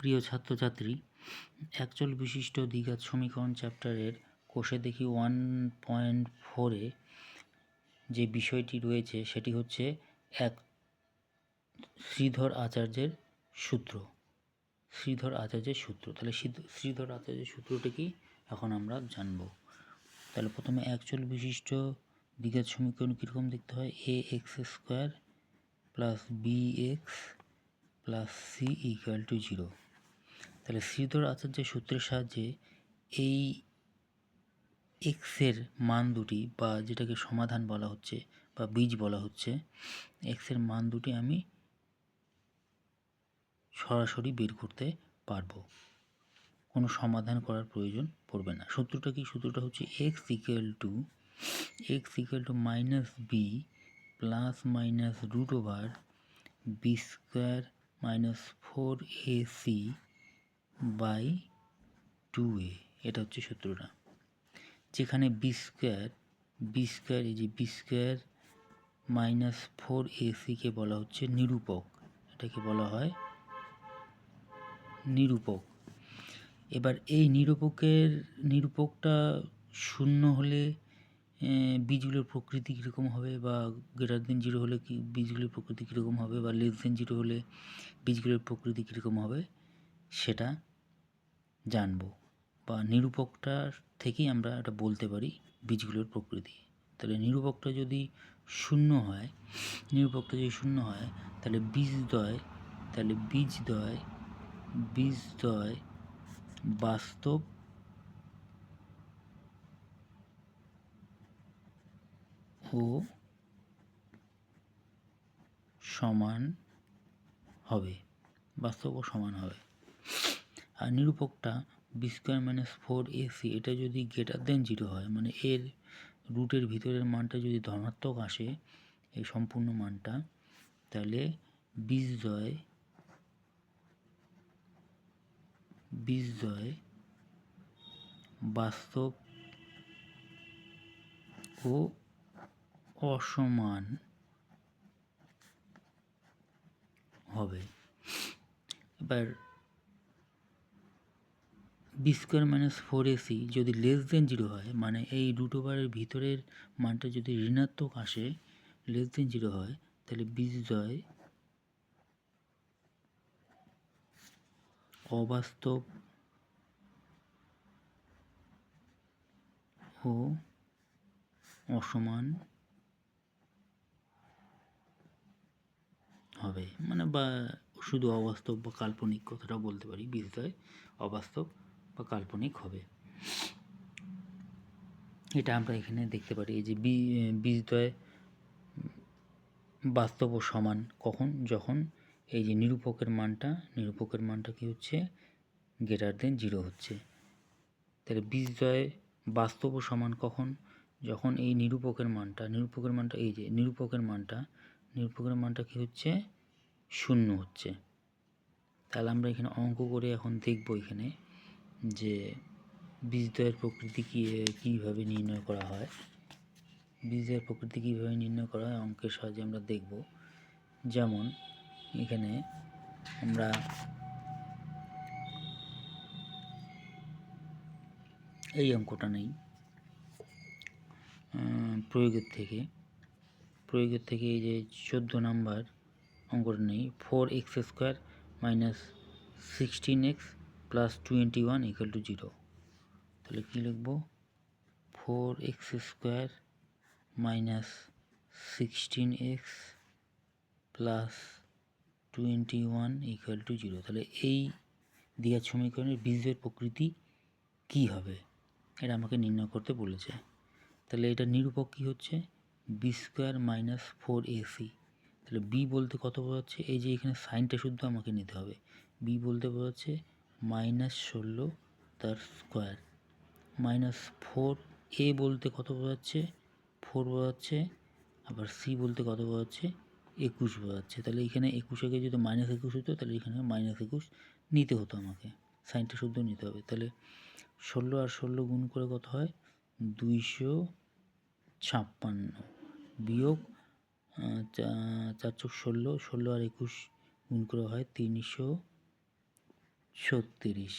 প্রিয় ছাত্রছাত্রী, একচল বিশিষ্ট দ্বিঘাত সমীকরণ চ্যাপ্টারের কোষে দেখি 1.4-এ যে বিষয়টি রয়েছে সেটি হচ্ছে এক শ্রীধর আচার্যের সূত্র। তাহলে শ্রীধর আচার্যের সূত্রটি কি এখন আমরা জানব। তাহলে প্রথমে একচল বিশিষ্ট দ্বিঘাত সমীকরণ কীরকম দেখতে হয়? ax² plus bx plus c = 0। তাহলে শ্রীধর আচার্যের সূত্রের সাহায্যে এই এক্সের মান দুটি, বা যেটাকে সমাধান বলা হচ্ছে বা বীজ বলা হচ্ছে, এক্সের মান দুটি আমি সরাসরি বের করতে পারবো, কোনো সমাধান করার প্রয়োজন পড়বে না। সূত্রটা কি? সূত্রটা হচ্ছে x = -b plus minus √b² - 4ac by 2a। এটা হচ্ছে সূত্রটা, যেখানে b² এই যে b² - 4ac কে বলা হচ্ছে নিরূপক। এটাকে বলা হয় নিরূপক। এবার এই নিরূপকটা শূন্য হলে বীজগুলোর প্রকৃতি কীরকম হবে, বা >0 হলে কি বীজগুলোর প্রকৃতি কীরকম হবে, বা <0 হলে বীজগুলোর প্রকৃতি কীরকম হবে সেটা জানব, বা নিরূপকটার থেকেই আমরা এটা বলতে পারি বীজগুলোর প্রকৃতি। তাহলে নিরূপকটা যদি শূন্য হয় তাহলে বীজদ্বয় বাস্তব ও সমান হবে। আর নিরূপকটা b² - 4ac এটা যদি >0 হয়, মানে এর রুটের ভিতরের মানটা যদি ধনাত্মক আসে, এই সম্পূর্ণ মানটা, তাহলে বীজদ্বয় বাস্তব ও অসমান হবে। এবার b² - 4ac যদি <0 হয়, মানে এই √এর ভিতরের মানটা যদি ঋণাত্মক আসে, <0 হয়, তাহলে বীজদ্বয় অবাস্তব ও অসমান হবে, মানে বা শুধু অবাস্তব বা কাল্পনিক কথাটা বলতে পারি, বীজদ্বয় অবাস্তব বা কাল্পনিক হবে। এটা আমরা এখানে দেখতে পারি, এই যে বীজদ্বয় বাস্তব ও সমান কখন? যখন এই যে নিরূপকের মানটা কি হচ্ছে? >0 হচ্ছে। তাহলে বীজদ্বয় বাস্তব ও সমান কখন? যখন এই নিরূপকের মানটা এই যে নিরূপকের মানটা কি হচ্ছে? 0 হচ্ছে। তাহলে আমরা এখানে অঙ্ক করে এখন দেখব এখানে যে বীজদ্বয়ের প্রকৃতি কীভাবে নির্ণয় করা হয়। অঙ্কের সাহায্যে আমরা দেখব। যেমন এখানে আমরা এই অঙ্কটা নেই প্রয়োগের থেকে এই যে 14 নাম্বার অঙ্কটা নেই, 4x² - 16x + 21 = 0। তাহলে কী লিখব? 4x² - 16x + 21 = 0। তাহলে এই দ্বিঘাত সমীকরণের বীজদ্বয়ের প্রকৃতি কী হবে, এটা আমাকে নির্ণয় করতে বলেছে। তাহলে এটা নিরূপক কী হচ্ছে? b² - 4ac। তাহলে b বলতে কত বোঝাচ্ছে? এই যে এখানে সাইনটা শুদ্ধ আমাকে নিতে হবে। b বলতে বোঝাচ্ছে -16 তার স্কোয়ার, -4a বলতে কত বোঝাচ্ছে? 4 বোঝাচ্ছে, আবার c বলতে কত বোঝাচ্ছে? 21 বোঝাচ্ছে। তাহলে এখানে 21 যদি -21 হতো, তাহলে এখানে -21 নিতে হতো আমাকে, সাইনটা শুদ্ধ নিতে হবে। তাহলে 16 আর 16 গুণ করে কত হয়? 256 বিয়োগ 4 × 16, 16 আর 21 গুণ করে হয় 36,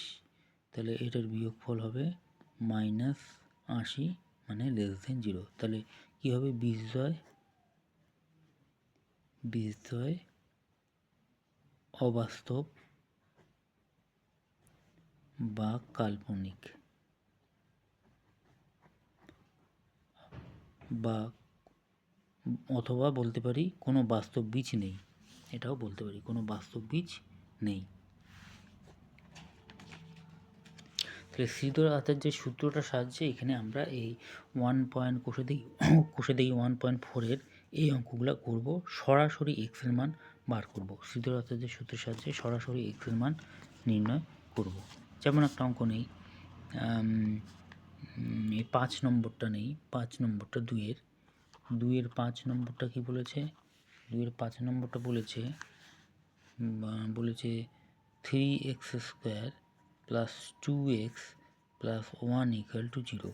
তাহলে এটার বিয়োগফল হবে -80 মানে <0। তাহলে কী হবে? বীজদ্বয় অবাস্তব বা কাল্পনিক, বা অথবা বলতে পারি কোনো বাস্তব বীজ নেই, এটাও বলতে পারি কোনো বাস্তব বীজ নেই। তাহলে শ্রীধর আচার্যের সূত্রটার সাহায্যে এখানে আমরা এই কোষে দেখি 1.4-এর এই অঙ্কগুলো করব, সরাসরি এক্স এর মান বার করব। শ্রীধর আচার্যের সূত্রের সাহায্যে সরাসরি এক্স এর মান নির্ণয় করব। যেমন একটা অঙ্ক নেই, এই 5 নম্বরটা নেই, 5 নম্বরটা 2-এর 5 নম্বরটা কি বলেছে? 2-এর 5 নম্বরটা বলেছে 3x² + 2x + 1 = 0।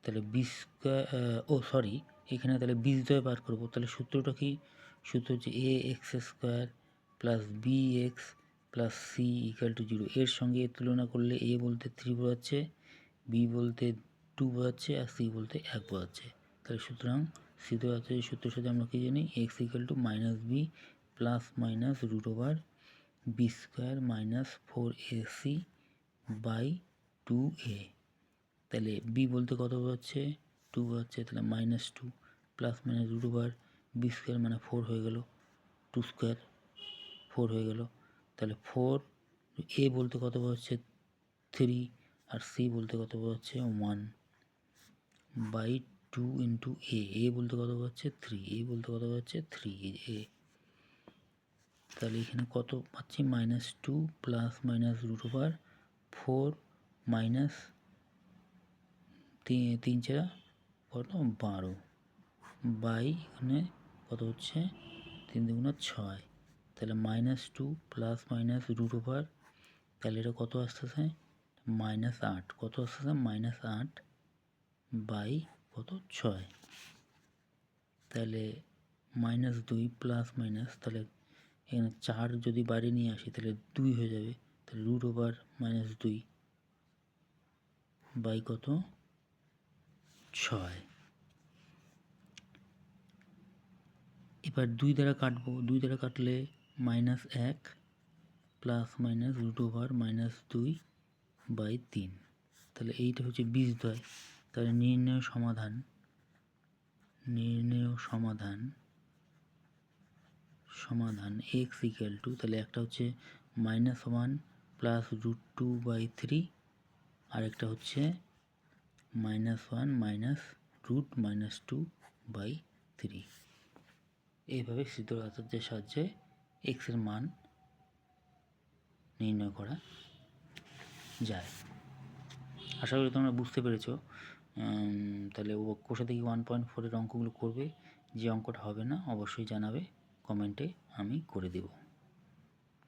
তাহলে এখানে তাহলে বীজদ্বয় বার করব। তাহলে সূত্রটা কি? সূত্র হচ্ছে ax² + bx + c = 0। এর সঙ্গে তুলনা করলে a বলতে 3 বোঝাচ্ছে, b বলতে 2 বোঝাচ্ছে, আর c বলতে 1 বোঝাচ্ছে। তাহলে সুতরাং শ্রীধর আচার্যের সূত্রের সাথে আমরা কি জানি? x = -b ± √b² - 4ac/2a। তাহলে b বলতে কত বোঝাচ্ছে? 2 বোঝাচ্ছে, তাহলে -2 ± √b² মানে 4 হয়ে গেল, 2² 4 হয়ে গেল। তাহলে 4, a বলতে কত বোঝাচ্ছে? 3, আর c বলতে কত বোঝাচ্ছে? 1/2 × a বলতে কত বোঝাচ্ছে? 3, a বলতে কত বোঝাচ্ছে? 3a। তাহলে এখানে কত পাচ্ছি? -2 ± √4 মাইনাস 3 4 কত? 12 বাই এখানে কত হচ্ছে? 3 2 6। তাহলে -2 ± √, তাহলে এটা কত আসতেছে? -8। কত আসতেছে? -8 বাই কত? 6। তাহলে -2 ± তাহলে এখানে 4 যদি বাইরে নিয়ে আসি তাহলে 2 হয়ে যাবে। তাহলে √-2 বাই কত? 6। এবার 2 দ্বারা কাটবো, 2 দ্বারা কাটলে -1 ± √-2/3। তাহলে এইটা হচ্ছে বীজদ্বয়। তাহলে নির্ণয় সমাধান x = তাহলে একটা হচ্ছে -1 + √2/3, আর একটা হচ্ছে -1 - √-2/3। এইভাবে শ্রীধর আচার্যের সাহায্যে x এর মান নির্ণয় করা যায়। আশা করি তোমরা বুঝতে পেরেছো। তাহলে কোষে দেখি 1.4-এর অঙ্কগুলো করবে। যে অঙ্কটা হবে না অবশ্যই জানাবে কমেন্টে, আমি করে দেব।